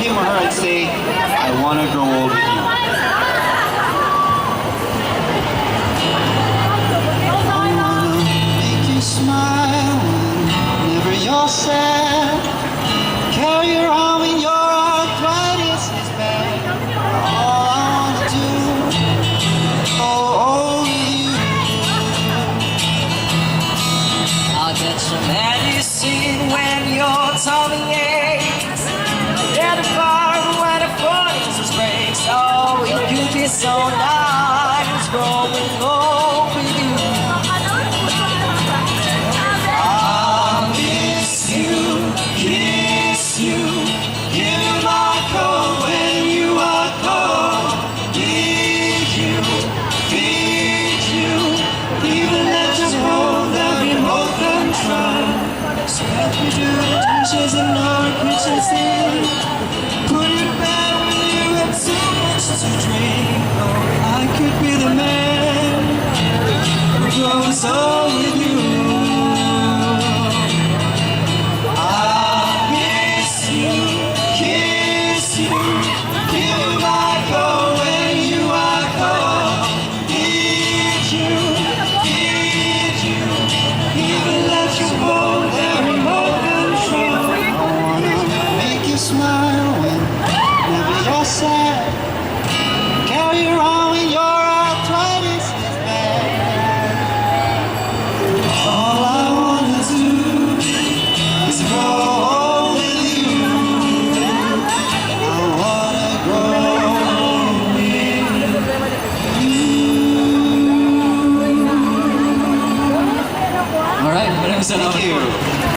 him or her, I'd say, I want to grow old with you. Smile whenever you're sad. Carry your arm when your arthritis is bad. All I wanna do, oh, you. I'll get your medicine when your tummy aches. Get a fire when the furnace breaks. Oh, it could be so nice growing old with you. We do the dishes in our kitchen sink. Put you to bed when you have too much to drink. Oh, I could be the man who grows old with you.